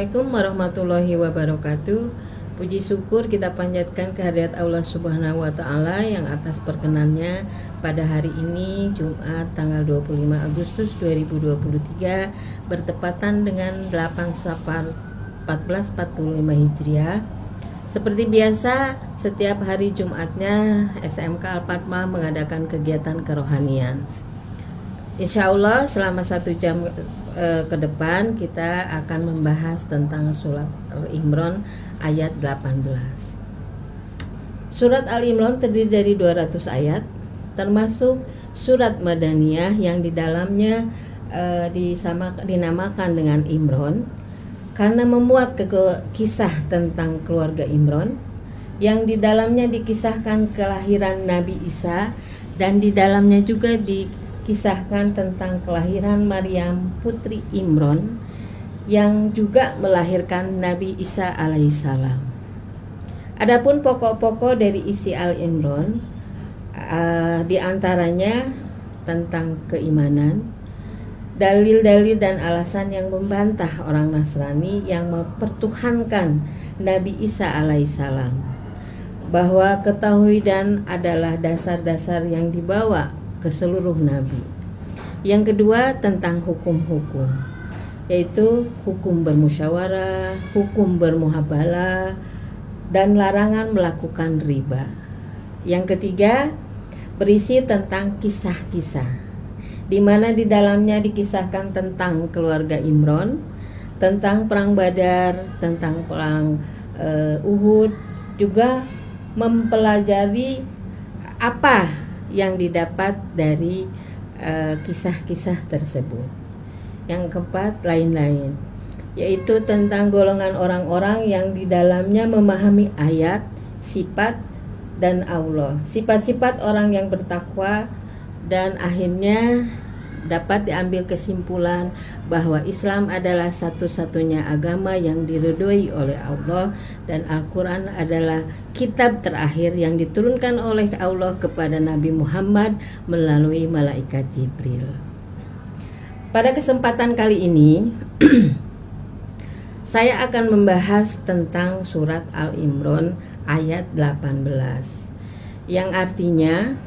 Assalamualaikum warahmatullahi wabarakatuh. Puji syukur kita panjatkan kehadirat Allah Subhanahu wa Ta'ala yang atas perkenannya pada hari ini Jumat tanggal 25 Agustus 2023 bertepatan dengan 8 Safar 1445 Hijriah. Seperti biasa, setiap hari Jumatnya SMK Al-Fatmah mengadakan kegiatan kerohanian. Insya Allah selama 1 jam ke depan kita akan membahas tentang surat Al-Imran ayat 18. Surat Al-Imran terdiri dari 200 ayat, termasuk surat Madaniyah yang di dalamnya dinamakan dengan Imran karena memuat kisah tentang keluarga Imran, yang di dalamnya dikisahkan kelahiran Nabi Isa, dan di dalamnya juga dikisahkan tentang kelahiran Maryam putri Imran yang juga melahirkan Nabi Isa alaihissalam. Adapun pokok-pokok dari isi Al-Imran diantaranya tentang keimanan, dalil-dalil dan alasan yang membantah orang Nasrani yang mempertuhankan Nabi Isa alaihissalam, bahwa ketauhidan adalah dasar-dasar yang dibawa ke seluruh nabi. Yang kedua tentang hukum-hukum, yaitu hukum bermusyawarah, hukum bermuhabalah, dan larangan melakukan riba. Yang ketiga berisi tentang kisah-kisah, di mana di dalamnya dikisahkan tentang keluarga Imran, tentang perang Badar, tentang perang Uhud, juga mempelajari apa yang didapat dari kisah-kisah tersebut. Yang keempat lain-lain, yaitu tentang golongan orang-orang yang di dalamnya memahami ayat, sifat dan Allah, sifat-sifat orang yang bertakwa, dan akhirnya dapat diambil kesimpulan bahwa Islam adalah satu-satunya agama yang diridhoi oleh Allah, dan Al-Quran adalah kitab terakhir yang diturunkan oleh Allah kepada Nabi Muhammad melalui malaikat Jibril. Pada kesempatan kali ini saya akan membahas tentang surat Al-Imran ayat 18, yang artinya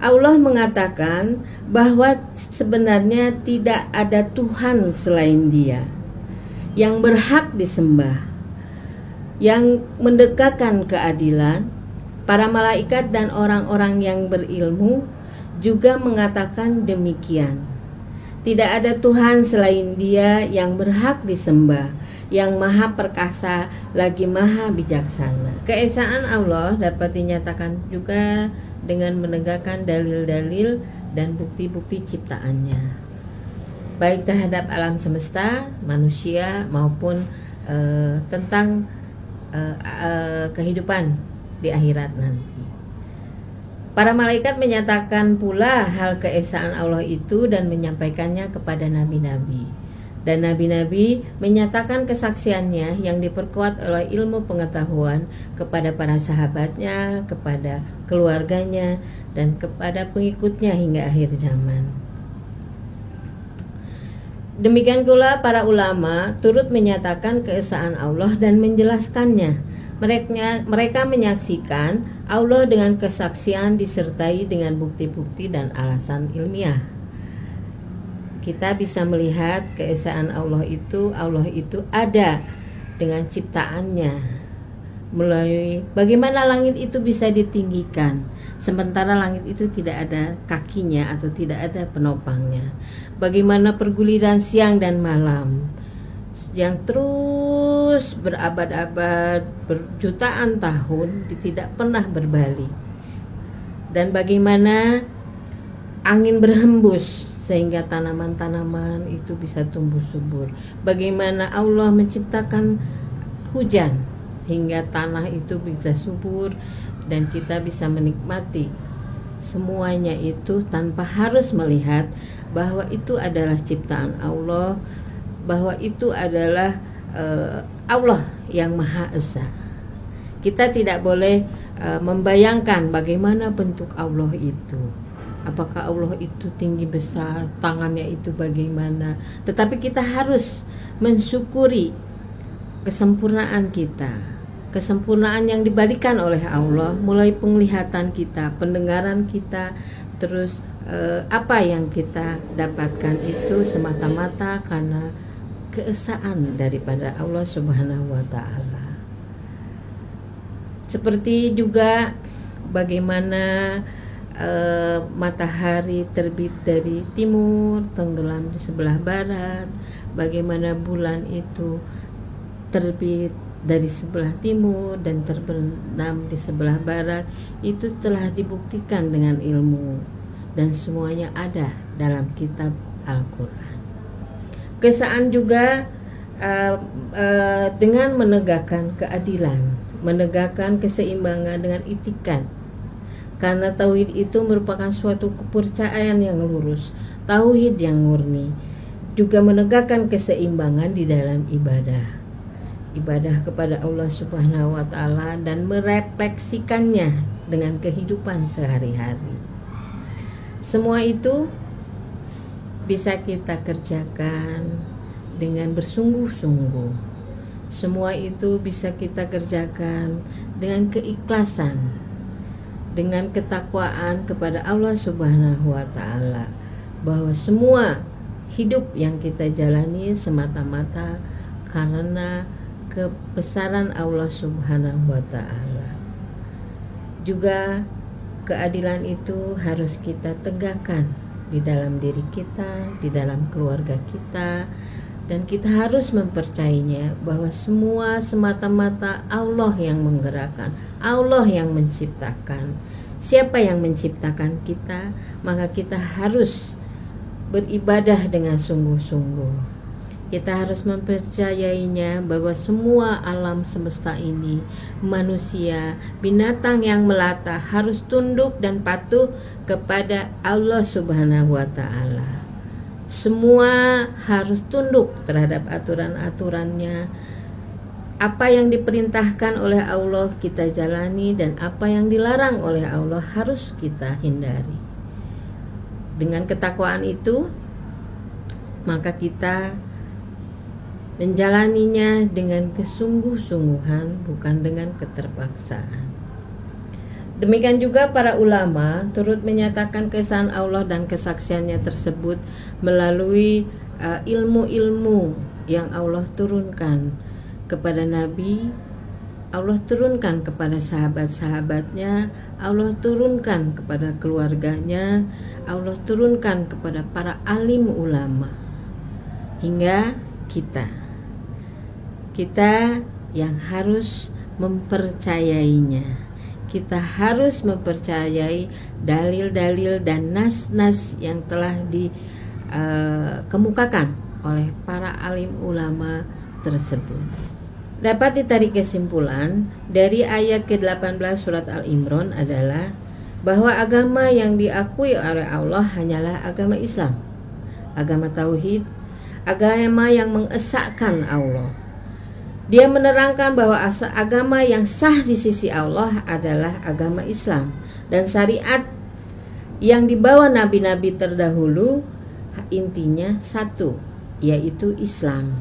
Allah mengatakan bahwa sebenarnya tidak ada Tuhan selain Dia yang berhak disembah, yang mendekatkan keadilan. Para malaikat dan orang-orang yang berilmu juga mengatakan demikian. Tidak ada Tuhan selain Dia yang berhak disembah, yang maha perkasa lagi maha bijaksana. Keesaan Allah dapat dinyatakan juga dengan menegakkan dalil-dalil dan bukti-bukti ciptaannya, baik terhadap alam semesta, manusia, maupun tentang kehidupan di akhirat nanti. Para malaikat menyatakan pula hal keesaan Allah itu dan menyampaikannya kepada nabi-nabi. Dan nabi-nabi menyatakan kesaksiannya yang diperkuat oleh ilmu pengetahuan kepada para sahabatnya, kepada keluarganya, dan kepada pengikutnya hingga akhir zaman. Demikian pula para ulama turut menyatakan keesaan Allah dan menjelaskannya. Mereka menyaksikan Allah dengan kesaksian disertai dengan bukti-bukti dan alasan ilmiah. Kita bisa melihat keesaan Allah itu ada dengan ciptaannya, melalui bagaimana langit itu bisa ditinggikan sementara langit itu tidak ada kakinya atau tidak ada penopangnya. Bagaimana perguliran siang dan malam yang terus berabad-abad, berjutaan tahun tidak pernah berbalik. Dan bagaimana angin berhembus sehingga tanaman-tanaman itu bisa tumbuh subur. Bagaimana Allah menciptakan hujan hingga tanah itu bisa subur dan kita bisa menikmati semuanya itu tanpa harus melihat bahwa itu adalah ciptaan Allah, bahwa itu adalah Allah yang Maha Esa. Kita tidak boleh membayangkan bagaimana bentuk Allah itu. apakah Allah itu tinggi besar, tangannya itu bagaimana. Tetapi kita harus mensyukuri kesempurnaan kita, kesempurnaan yang diberikan oleh Allah, mulai penglihatan kita, pendengaran kita, terus apa yang kita dapatkan itu semata-mata karena keesaan daripada Allah Subhanahu wa Ta'ala. Seperti juga bagaimana matahari terbit dari timur, tenggelam di sebelah barat, bagaimana bulan itu terbit dari sebelah timur dan terbenam di sebelah barat, itu telah dibuktikan dengan ilmu dan semuanya ada dalam kitab Al-Quran. Keesaan juga dengan menegakkan keadilan, menegakkan keseimbangan dengan itikat. Karena tauhid itu merupakan suatu kepercayaan yang lurus, tauhid yang murni. Juga menegakkan keseimbangan di dalam ibadah kepada Allah Subhanahu wa Ta'ala dan merefleksikannya dengan kehidupan sehari-hari. Semua itu bisa kita kerjakan dengan bersungguh-sungguh. Semua itu bisa kita kerjakan dengan keikhlasan, dengan ketakwaan kepada Allah Subhanahu wa Ta'ala, bahwa semua hidup yang kita jalani semata-mata karena kebesaran Allah Subhanahu wa Ta'ala. Juga keadilan itu harus kita tegakkan di dalam diri kita, di dalam keluarga kita, dan kita harus mempercayainya bahwa semua semata-mata Allah yang menggerakkan, Allah yang menciptakan. Siapa yang menciptakan kita, maka kita harus beribadah dengan sungguh-sungguh. Kita harus mempercayainya bahwa semua alam semesta ini, manusia, binatang yang melata harus tunduk dan patuh kepada Allah Subhanahu wa Ta'ala. Semua harus tunduk terhadap aturan-aturannya. Apa yang diperintahkan oleh Allah kita jalani, dan apa yang dilarang oleh Allah harus kita hindari. Dengan ketakwaan itu, maka kita menjalaninya dengan kesungguh-sungguhan, bukan dengan keterpaksaan. Demikian juga para ulama turut menyatakan keesaan Allah dan kesaksiannya tersebut melalui ilmu-ilmu yang Allah turunkan kepada Nabi, Allah turunkan kepada sahabat-sahabatnya, Allah turunkan kepada keluarganya, Allah turunkan kepada para alim ulama, hingga kita yang harus mempercayainya. Kita harus mempercayai dalil-dalil dan nas-nas yang telah dikemukakan oleh para alim ulama tersebut. Dapat ditarik kesimpulan dari ayat ke-18 surat Al-Imran adalah bahwa agama yang diakui oleh Allah hanyalah agama Islam, agama tauhid, agama yang mengesahkan Allah. Dia menerangkan bahwa agama yang sah di sisi Allah adalah agama Islam, dan syariat yang dibawa nabi-nabi terdahulu intinya satu, yaitu Islam,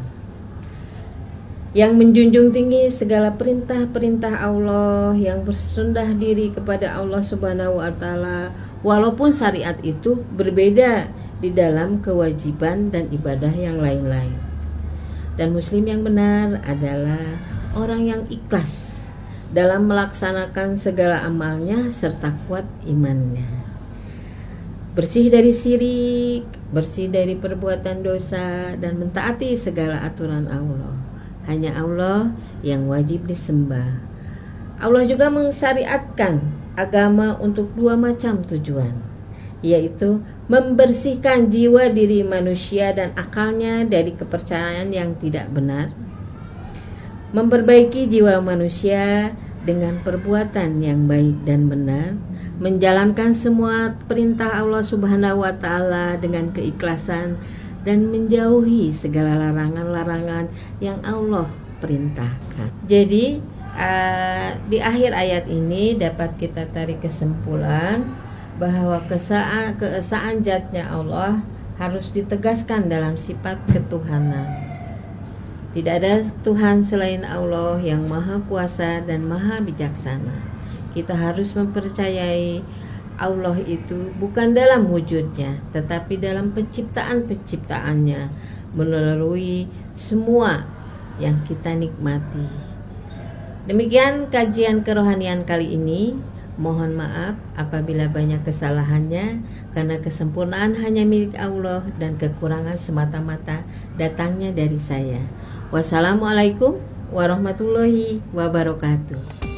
yang menjunjung tinggi segala perintah-perintah Allah, yang bersundah diri kepada Allah Subhanahu wa Ta'ala, walaupun syariat itu berbeda di dalam kewajiban dan ibadah yang lain-lain. Dan muslim yang benar adalah orang yang ikhlas dalam melaksanakan segala amalnya serta kuat imannya, bersih dari syirik, bersih dari perbuatan dosa, dan mentaati segala aturan Allah. Hanya Allah yang wajib disembah. Allah juga mensyariatkan agama untuk dua macam tujuan, yaitu membersihkan jiwa diri manusia dan akalnya dari kepercayaan yang tidak benar, memperbaiki jiwa manusia dengan perbuatan yang baik dan benar, menjalankan semua perintah Allah Subhanahu wa Ta'ala dengan keikhlasan, dan menjauhi segala larangan-larangan yang Allah perintahkan. Jadi di akhir ayat ini dapat kita tarik kesimpulan bahwa keesaan zatnya Allah harus ditegaskan dalam sifat ketuhanan. Tidak ada Tuhan selain Allah yang maha kuasa dan maha bijaksana. Kita harus mempercayai Allah itu bukan dalam wujudnya, tetapi dalam penciptaan-penciptaannya melalui semua yang kita nikmati. Demikian kajian kerohanian kali ini. Mohon maaf apabila banyak kesalahannya, karena kesempurnaan hanya milik Allah dan kekurangan semata-mata datangnya dari saya. Wassalamualaikum warahmatullahi wabarakatuh.